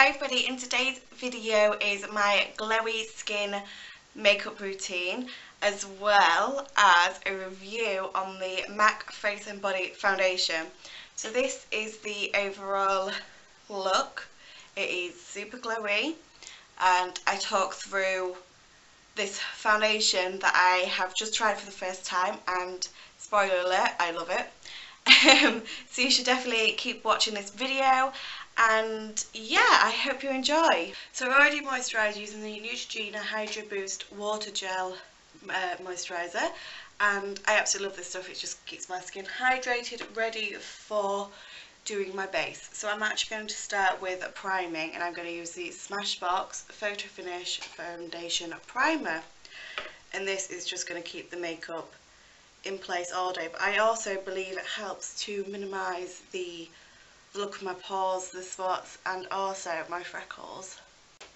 Hi everybody, in today's video is my glowy skin makeup routine as well as a review on the MAC Face and Body Foundation. So this is the overall look. It is super glowy and I talk through this foundation that I have just tried for the first time, and spoiler alert, I love it. So you should definitely keep watching this video. And yeah, I hope you enjoy. So I've already moisturised using the Neutrogena Hydro Boost Water Gel moisturiser, and I absolutely love this stuff. It just keeps my skin hydrated, ready for doing my base. So I'm actually going to start with a priming, and I'm going to use the Smashbox Photo Finish Foundation Primer, and this is just going to keep the makeup in place all day. But I also believe it helps to minimise the look of my pores, the spots, and also my freckles.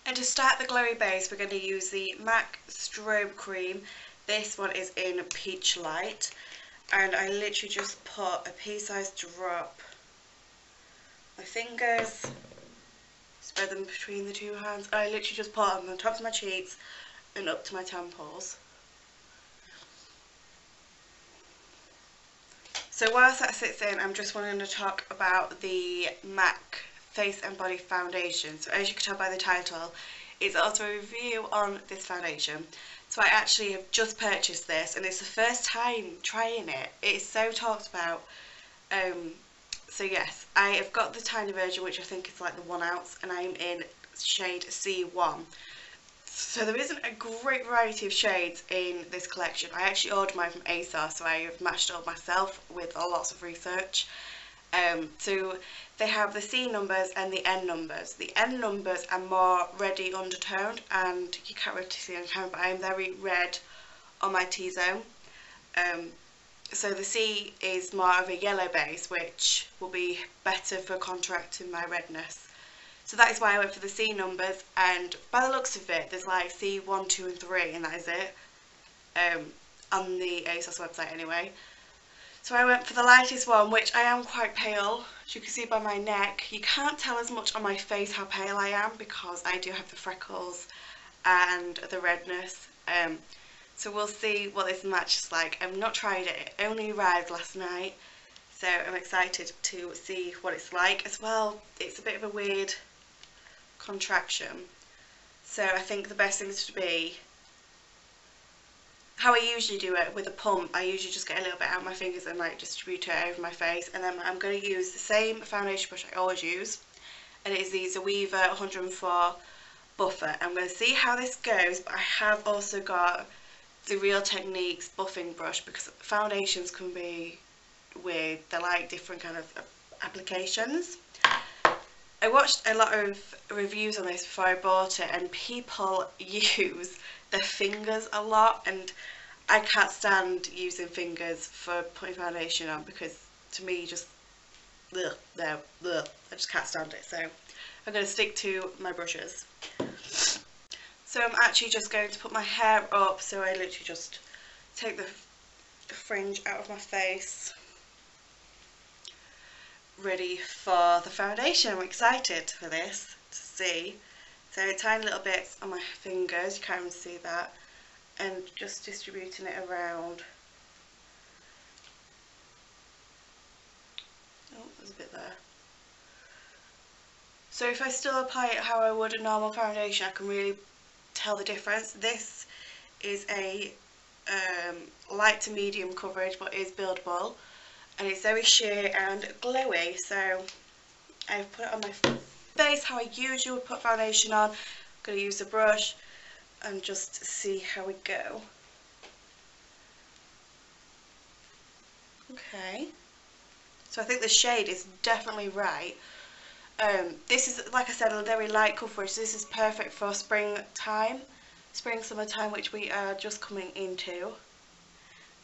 And to start the glowy base, we're going to use the MAC Strobe Cream. This one is in Peach Light, and I literally just put a pea-sized drop on my fingers, spread them between the two hands. I literally just put them on the tops of my cheeks and up to my temples. So whilst that sits in, I'm just wanting to talk about the MAC Face and Body Foundation. So as you can tell by the title, it's also a review on this foundation. So I actually have just purchased this, and it's the first time trying it. It is so talked about. So yes, I have got the tiny version, which I think is like the 1 ounce, and I'm in shade C1. So there isn't a great variety of shades in this collection. I actually ordered mine from ASOS, so I have matched it up myself with lots of research. So they have the C numbers and the N numbers. The N numbers are more reddy undertoned, and you can't really see on camera, but I am very red on my T-zone. So the C is more of a yellow base, which will be better for contracting my redness. So that is why I went for the C numbers, and by the looks of it, there's like C1, 2 and 3, and that is it, on the ASOS website anyway. So I went for the lightest one, which I am quite pale, as you can see by my neck. You can't tell as much on my face how pale I am, because I do have the freckles and the redness. So we'll see what this match is like. I've not tried it, it only arrived last night, so I'm excited to see what it's like. As well, it's a bit of a weird contraction, so I think the best thing to be, how I usually do it with a pump, I usually just get a little bit out of my fingers and like distribute it over my face, and then I'm going to use the same foundation brush I always use, and it is the Zoeva 104 Buffer. I'm going to see how this goes, but I have also got the Real Techniques buffing brush, because foundations can be weird, they're like different kind of applications. I watched a lot of reviews on this before I bought it, and people use their fingers a lot, and I can't stand using fingers for putting foundation on, because to me just I just can't stand it. So I'm going to stick to my brushes. So I'm actually just going to put my hair up, so I literally just take the fringe out of my face, ready for the foundation. I'm excited for this to see. So tiny little bits on my fingers, you can't even see that, and just distributing it around. Oh, there's a bit there. So if I still apply it how I would a normal foundation, I can really tell the difference. This is a light to medium coverage, but is buildable, and it's very sheer and glowy. So I've put it on my face how I usually would put foundation on. I'm going to use a brush and just see how we go. Okay, so I think the shade is definitely right. This is, like I said, a very light coverage. This is perfect for springtime, summertime, which we are just coming into.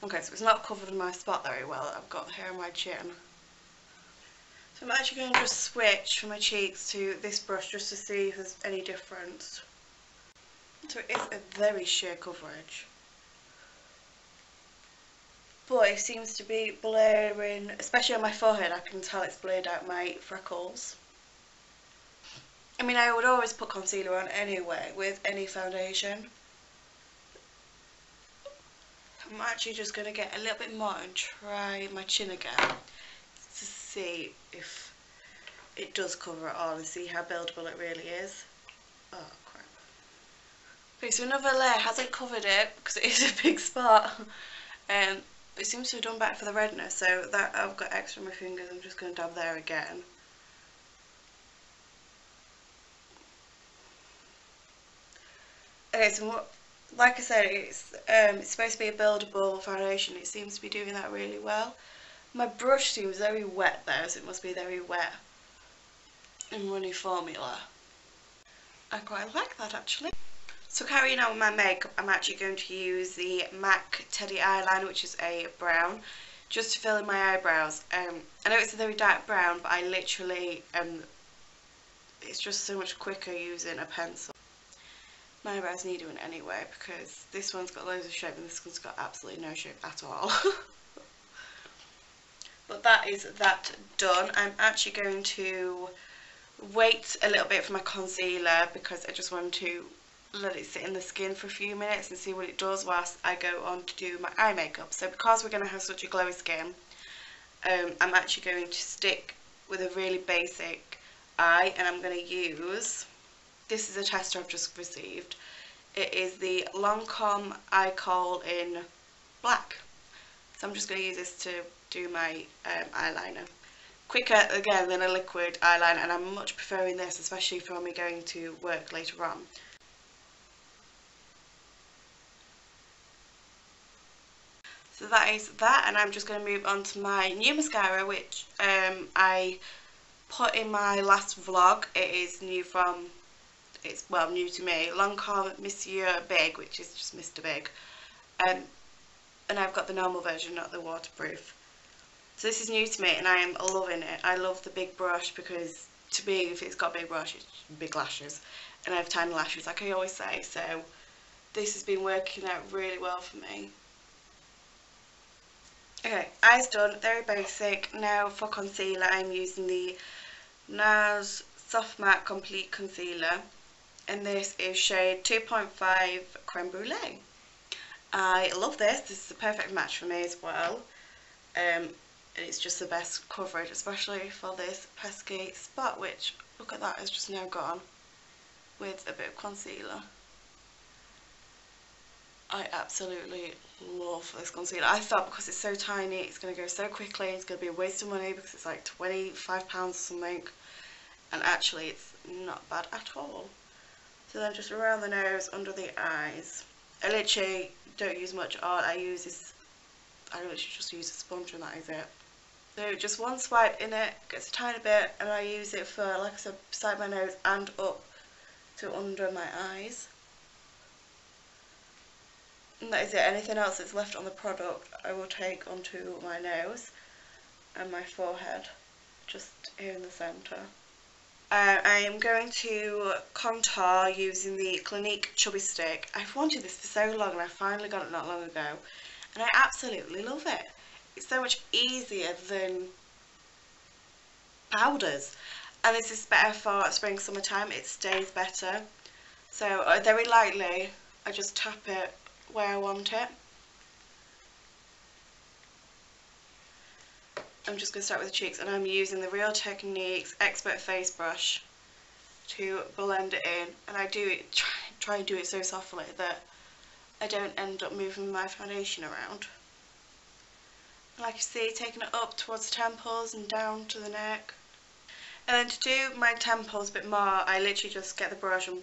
Okay, so it's not covered my spot very well. I've got hair on my chin. So I'm actually going to just switch from my cheeks to this brush just to see if there's any difference. So it is a very sheer coverage, but it seems to be blurring, especially on my forehead. I can tell it's blurred out my freckles. I mean, I would always put concealer on anyway with any foundation. I'm actually just going to get a little bit more and try my chin again to see if it does cover it all and see how buildable it really is. Oh crap. Okay, so another layer hasn't covered it because it is a big spot. It seems to have done better for the redness, so that I've got extra on my fingers. I'm just going to dab there again. Okay, so what, like I said, it's supposed to be a buildable foundation. It seems to be doing that really well. My brush seems very wet though, so it must be very wet and runny formula. I quite like that actually. So carrying on with my makeup, I'm actually going to use the MAC Teddy eyeliner, which is a brown, just to fill in my eyebrows. I know it's a very dark brown, but I literally, it's just so much quicker using a pencil. My eyebrows need doing anyway, because this one's got loads of shape and this one's got absolutely no shape at all. But that is that done. I'm actually going to wait a little bit for my concealer because I just want to let it sit in the skin for a few minutes and see what it does whilst I go on to do my eye makeup. So because we're going to have such a glowy skin, I'm actually going to stick with a really basic eye, and I'm going to use, this is a tester I've just received. It is the Lancôme eye kohl in black. So I'm just going to use this to do my eyeliner. Quicker again than a liquid eyeliner, and I'm much preferring this, especially for me going to work later on. So that is that, and I'm just going to move on to my new mascara, which I put in my last vlog. It is new from, it's well new to me, Lancôme Monsieur Big, which is just Mr. Big. And I've got the normal version, not the waterproof. So this is new to me and I am loving it. I love the big brush because to me, if it's got a big brush, it's big lashes. And I have tiny lashes, like I always say, so this has been working out really well for me. Okay, eyes done, very basic. Now for concealer, I'm using the NARS Soft Matte Complete Concealer. And this is shade 2.5 Creme Brulee. I love this. This is a perfect match for me as well. And it's just the best coverage, especially for this pesky spot, which, look at that, is just now gone with a bit of concealer. I absolutely love this concealer. I thought because it's so tiny, it's going to go so quickly, it's going to be a waste of money because it's like £25 or something. And actually, it's not bad at all. So then just around the nose, under the eyes. I literally don't use much art. I literally just use a sponge and that is it. So just one swipe in it, gets a tiny bit, and I use it for, like I said, beside my nose and up to under my eyes. And that is it. Anything else that's left on the product I will take onto my nose and my forehead, just here in the centre. I am going to contour using the Clinique Chubby Stick. I've wanted this for so long and I finally got it not long ago and I absolutely love it. It's so much easier than powders, and this is better for spring summertime. It stays better. So very lightly I just tap it where I want it. I'm just going to start with the cheeks, and I'm using the Real Techniques Expert Face Brush to blend it in, and I do it, try and do it so softly that I don't end up moving my foundation around. Like you see, taking it up towards the temples and down to the neck. And then to do my temples a bit more, I literally just get the brush and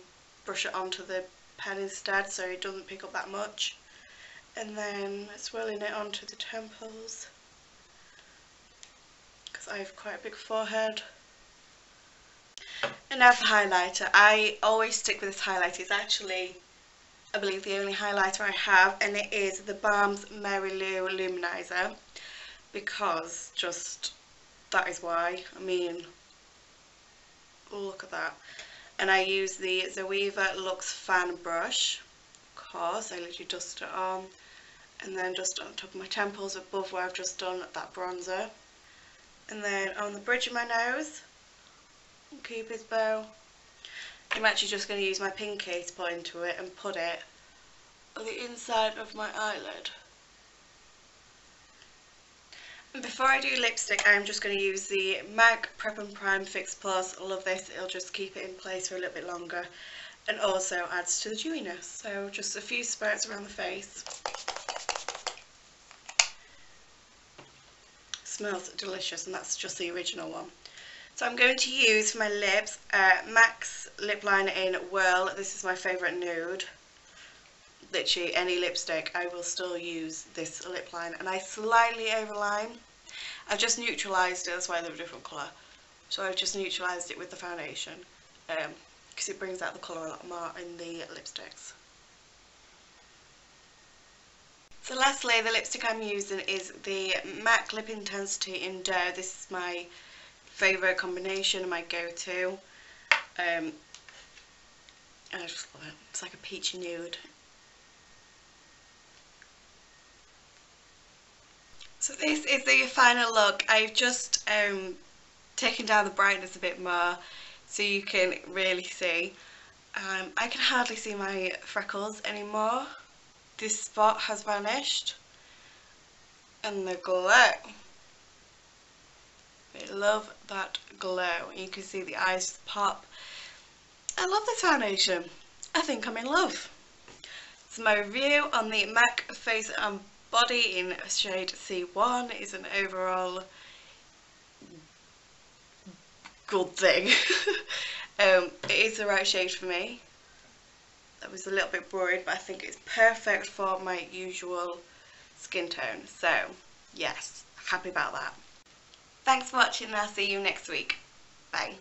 brush it onto the pen instead so it doesn't pick up that much. And then swirling it onto the temples, because I have quite a big forehead. And now for highlighter. I always stick with this highlighter. It's actually, I believe, the only highlighter I have, and it is the Balm's Mary Lou Luminizer, because just that is why. I mean, look at that. And I use the Zoeva Luxe Fan Brush, of course. I literally dust it on, and then just on top of my temples above where I've just done that bronzer. And then on the bridge of my nose, Cupid's bow. I'm actually just going to use my pinky to put into it and put it on the inside of my eyelid. And before I do lipstick, I'm just going to use the MAC Prep and Prime Fix Plus. I love this, it'll just keep it in place for a little bit longer and also adds to the dewiness. So just a few spurts around the face. Smells delicious, and that's just the original one. So I'm going to use for my lips MAC's lip liner in Whirl. This is my favourite nude. Literally any lipstick I will still use this lip liner, and I slightly overline. I've just neutralised it, that's why they're a different colour. So I've just neutralised it with the foundation because it brings out the colour a lot more in the lipsticks. So lastly, the lipstick I'm using is the MAC Lipintensity in Dough. This is my favourite combination and my go-to. I just love it. It's like a peachy nude. So this is the final look. I've just taken down the brightness a bit more so you can really see. I can hardly see my freckles anymore. This spot has vanished. And the glow. I love that glow. You can see the eyes pop. I love this foundation. I think I'm in love. So my review on the MAC Face and Body in shade C1 is an overall good thing. It is the right shade for me. I was a little bit worried, but I think it's perfect for my usual skin tone. So yes, happy about that. Thanks for watching and I'll see you next week. Bye.